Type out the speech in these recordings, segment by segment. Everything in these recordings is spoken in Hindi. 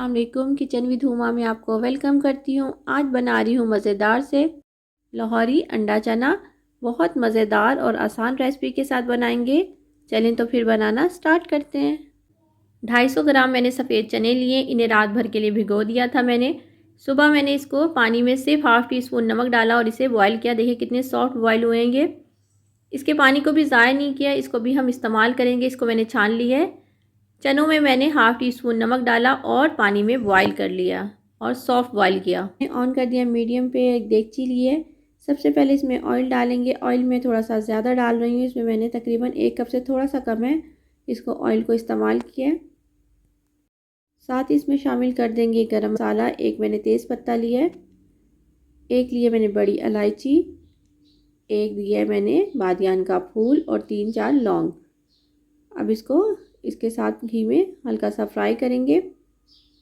अस्सलाम वालेकुम। किचन विद हुमा में आपको वेलकम करती हूँ। आज बना रही हूँ मज़ेदार से लाहौरी अंडा चना। बहुत मज़ेदार और आसान रेसिपी के साथ बनाएंगे। चलें तो फिर बनाना स्टार्ट करते हैं। 250 ग्राम मैंने सफ़ेद चने लिए, इन्हें रात भर के लिए भिगो दिया था मैंने। सुबह मैंने इसको पानी में सिर्फ हाफ़ टी स्पून नमक डाला और इसे बॉयल किया। देखिए कितने सॉफ्ट बॉयल हुए हैं ये। इसके पानी को भी ज़ाया नहीं किया, इसको भी हम इस्तेमाल करेंगे। इसको मैंने छान लिया है। चनों में मैंने हाफ़ टी स्पून नमक डाला और पानी में बॉईल कर लिया और सॉफ्ट बॉईल किया। ऑन कर दिया मीडियम पे। एक देगची लिए। सबसे पहले इसमें ऑयल डालेंगे। ऑयल में थोड़ा सा ज़्यादा डाल रही हूँ। इसमें मैंने तकरीबन 1 कप से थोड़ा सा कम है इसको ऑयल को इस्तेमाल किया। साथ ही इसमें शामिल कर देंगे गरम मसाला। एक मैंने तेज़ पत्ता लिया है, एक लिए मैंने बड़ी इलायची, एक दिया मैंने बादियान का फूल और 3-4 लौंग। अब इसको इसके साथ घी में हल्का सा फ्राई करेंगे।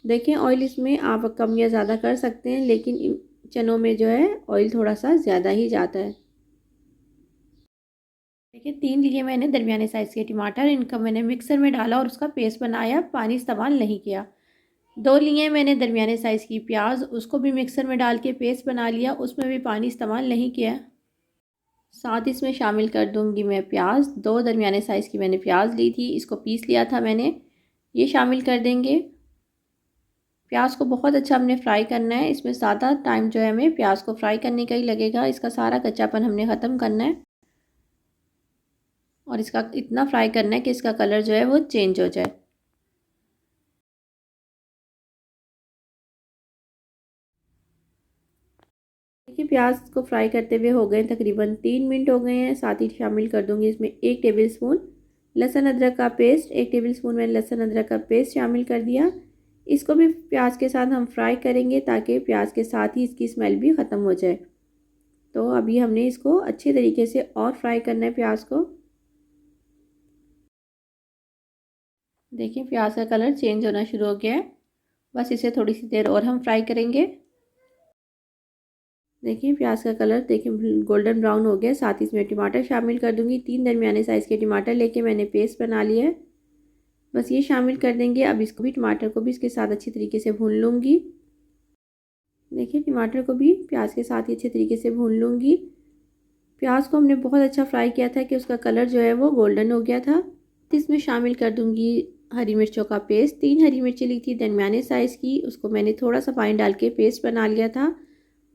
देखें ऑयल इसमें आप कम या ज़्यादा कर सकते हैं, लेकिन चनों में जो है ऑयल थोड़ा सा ज़्यादा ही जाता है। देखिए 3 लिए मैंने दरमियाने साइज़ के टमाटर, इनका मैंने मिक्सर में डाला और उसका पेस्ट बनाया, पानी इस्तेमाल नहीं किया। 2 लिए मैंने दरमियाने साइज़ की प्याज, उसको भी मिक्सर में डाल के पेस्ट बना लिया, उसमें भी पानी इस्तेमाल नहीं किया। साथ इसमें शामिल कर दूंगी मैं प्याज। 2 दरमियाने साइज़ की मैंने प्याज ली थी, इसको पीस लिया था मैंने, ये शामिल कर देंगे। प्याज को बहुत अच्छा हमने फ्राई करना है। इसमें ज़्यादा टाइम जो है हमें प्याज को फ्राई करने का ही लगेगा। इसका सारा कच्चापन हमने ख़त्म करना है और इसका इतना फ्राई करना है कि इसका कलर जो है वो चेंज हो जाए। देखिए प्याज को फ्राई करते हुए हो गए तकरीबन 3 मिनट हो गए हैं। साथ ही शामिल कर दूंगी इसमें 1 टेबल स्पून लहसुन अदरक का पेस्ट। 1 टेबल स्पून मैंने लहसुन अदरक का पेस्ट शामिल कर दिया। इसको भी प्याज के साथ हम फ्राई करेंगे ताकि प्याज के साथ ही इसकी स्मेल भी ख़त्म हो जाए। तो अभी हमने इसको अच्छे तरीके से और फ्राई करना है प्याज को। देखिए प्याज का कलर चेंज होना शुरू हो गया है। बस इसे थोड़ी सी देर और हम फ्राई करेंगे। देखिए प्याज का कलर देखिए गोल्डन ब्राउन हो गया। साथ ही इसमें टमाटर शामिल कर दूंगी। 3 दरमियाने साइज़ के टमाटर लेके मैंने पेस्ट बना लिया है, बस ये शामिल कर देंगे। अब इसको भी टमाटर को भी इसके साथ अच्छी तरीके से भून लूँगी। देखिए टमाटर को भी प्याज के साथ ही अच्छे तरीके से भून लूँगी। प्याज को हमने बहुत अच्छा फ्राई किया था कि उसका कलर जो है वो गोल्डन हो गया था। इसमें शामिल कर दूंगी हरी मिर्चों का पेस्ट। 3 हरी मिर्ची ली थी दरमियाने साइज़ की, उसको मैंने थोड़ा सा पानी डाल के पेस्ट बना लिया था।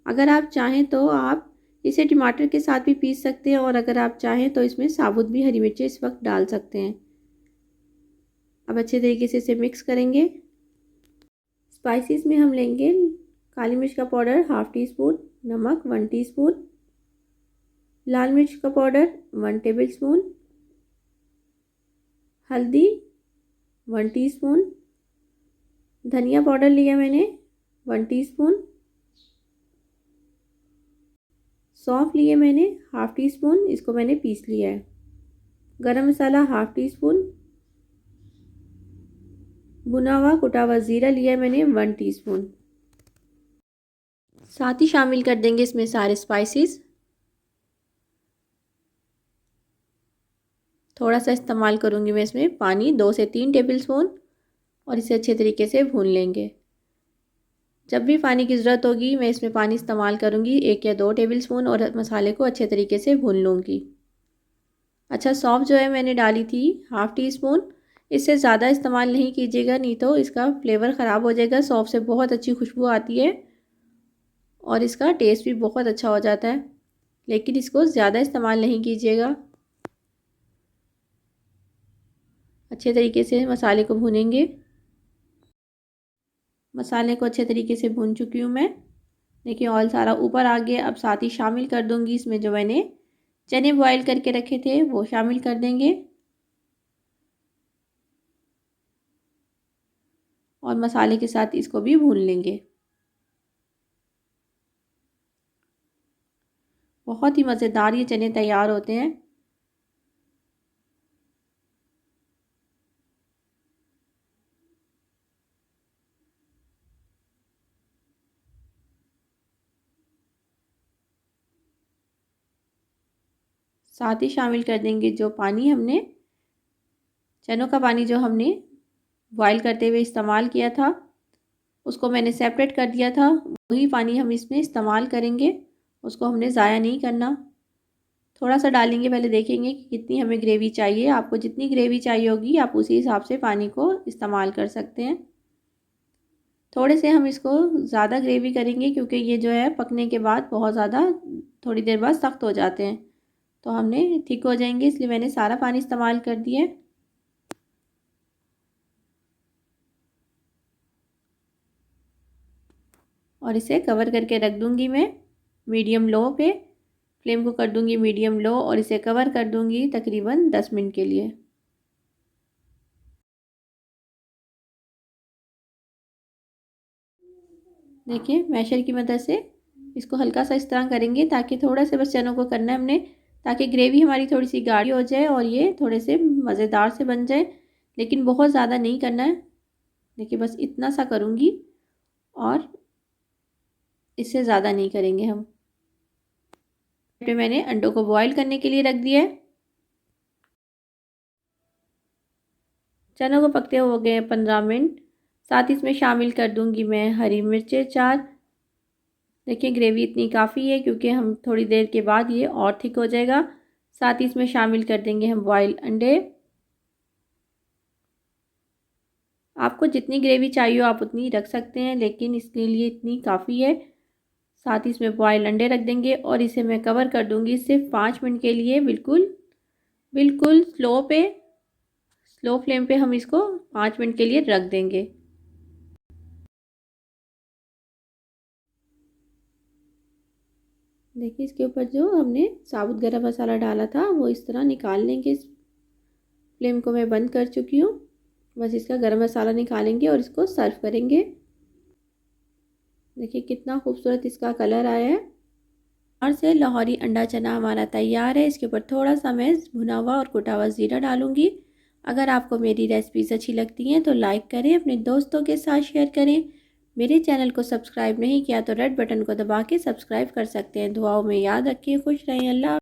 अगर आप चाहें तो आप इसे टमाटर के साथ भी पीस सकते हैं और अगर आप चाहें तो इसमें साबुत भी हरी मिर्ची इस वक्त डाल सकते हैं। अब अच्छे तरीके से इसे मिक्स करेंगे। स्पाइसेस में हम लेंगे काली मिर्च का पाउडर हाफ़ टी स्पून, नमक 1 टीस्पून, लाल मिर्च का पाउडर 1 टेबल स्पून, हल्दी 1 टीस्पून, धनिया पाउडर लिया मैंने 1 टीस्पून, सौंफ लिए मैंने हाफ़ टी स्पून, इसको मैंने पीस लिया है, गरम मसाला हाफ़ टी स्पून, भुना हुआ कुटा हुआ ज़ीरा लिया मैंने 1 टीस्पून। साथ ही शामिल कर देंगे इसमें सारे स्पाइसेस। थोड़ा सा इस्तेमाल करूँगी मैं इसमें पानी 2 से 3 टेबल स्पून और इसे अच्छे तरीके से भून लेंगे। जब भी पानी की ज़रूरत होगी मैं इसमें पानी इस्तेमाल करूँगी 1 या 2 टेबल स्पून और मसाले को अच्छे तरीके से भून लूँगी। अच्छा सौंफ जो है मैंने डाली थी हाफ़ टी स्पून, इससे ज़्यादा इस्तेमाल नहीं कीजिएगा नहीं तो इसका फ्लेवर ख़राब हो जाएगा। सौंफ से बहुत अच्छी खुशबू आती है और इसका टेस्ट भी बहुत अच्छा हो जाता है, लेकिन इसको ज़्यादा इस्तेमाल नहीं कीजिएगा। अच्छे तरीके से मसाले को भूनेंगे। मसाले को अच्छे तरीके से भून चुकी हूँ मैं। देखिए ऑयल सारा ऊपर आ गया। अब साथ ही शामिल कर दूंगी इसमें जो मैंने चने बॉईल करके रखे थे वो शामिल कर देंगे और मसाले के साथ इसको भी भून लेंगे। बहुत ही मज़ेदार ये चने तैयार होते हैं। साथ ही शामिल कर देंगे जो पानी हमने चनों का पानी जो हमने बॉईल करते हुए इस्तेमाल किया था उसको मैंने सेपरेट कर दिया था, वही पानी हम इसमें इस्तेमाल करेंगे, उसको हमने ज़ाया नहीं करना। थोड़ा सा डालेंगे, पहले देखेंगे कि कितनी हमें ग्रेवी चाहिए। आपको जितनी ग्रेवी चाहिए होगी आप उसी हिसाब से पानी को इस्तेमाल कर सकते हैं। थोड़े से हम इसको ज़्यादा ग्रेवी करेंगे क्योंकि ये जो है पकने के बाद बहुत ज़्यादा थोड़ी देर बाद सख्त हो जाते हैं, तो हमने थिक हो जाएंगे, इसलिए मैंने सारा पानी इस्तेमाल कर दिया। और इसे कवर करके रख दूँगी मैं मीडियम लो पे। फ्लेम को कर दूँगी मीडियम लो और इसे कवर कर दूँगी तकरीबन 10 मिनट के लिए। देखिए मैशर की मदद से इसको हल्का सा इस तरह करेंगे, ताकि थोड़ा से बस चनों को करना है हमने, ताकि ग्रेवी हमारी थोड़ी सी गाढ़ी हो जाए और ये थोड़े से मज़ेदार से बन जाए, लेकिन बहुत ज़्यादा नहीं करना है। देखिए बस इतना सा करूँगी और इससे ज़्यादा नहीं करेंगे हम। फिर मैंने अंडों को बॉईल करने के लिए रख दिया है। चनों को पकते हो गए 15 मिनट। साथ ही इसमें शामिल कर दूंगी मैं हरी मिर्चें 4। देखिए ग्रेवी इतनी काफ़ी है क्योंकि हम थोड़ी देर के बाद ये और थिक हो जाएगा। साथ ही इसमें शामिल कर देंगे हम बॉयल अंडे। आपको जितनी ग्रेवी चाहिए हो आप उतनी रख सकते हैं, लेकिन इसके लिए इतनी काफ़ी है। साथ ही इसमें बॉयल अंडे रख देंगे और इसे मैं कवर कर दूंगी सिर्फ 5 मिनट के लिए, बिल्कुल बिल्कुल स्लो फ्लेम पे हम इसको 5 मिनट के लिए रख देंगे। देखिए इसके ऊपर जो हमने साबुत गरम मसाला डाला था वो इस तरह निकाल लेंगे। इस फ्लेम को मैं बंद कर चुकी हूँ। बस इसका गरम मसाला निकालेंगे और इसको सर्व करेंगे। देखिए कितना खूबसूरत इसका कलर आया है। और से लाहौरी अंडा चना हमारा तैयार है। इसके ऊपर थोड़ा सा मैं भुना हुआ और कुटा हुआ ज़ीरा डालूंगी। अगर आपको मेरी रेसिपीज़ अच्छी लगती हैं तो लाइक करें, अपने दोस्तों के साथ शेयर करें। मेरे चैनल को सब्सक्राइब नहीं किया तो रेड बटन को दबा के सब्सक्राइब कर सकते हैं। दुआओं में याद रखिए। खुश रहें। अल्लाह।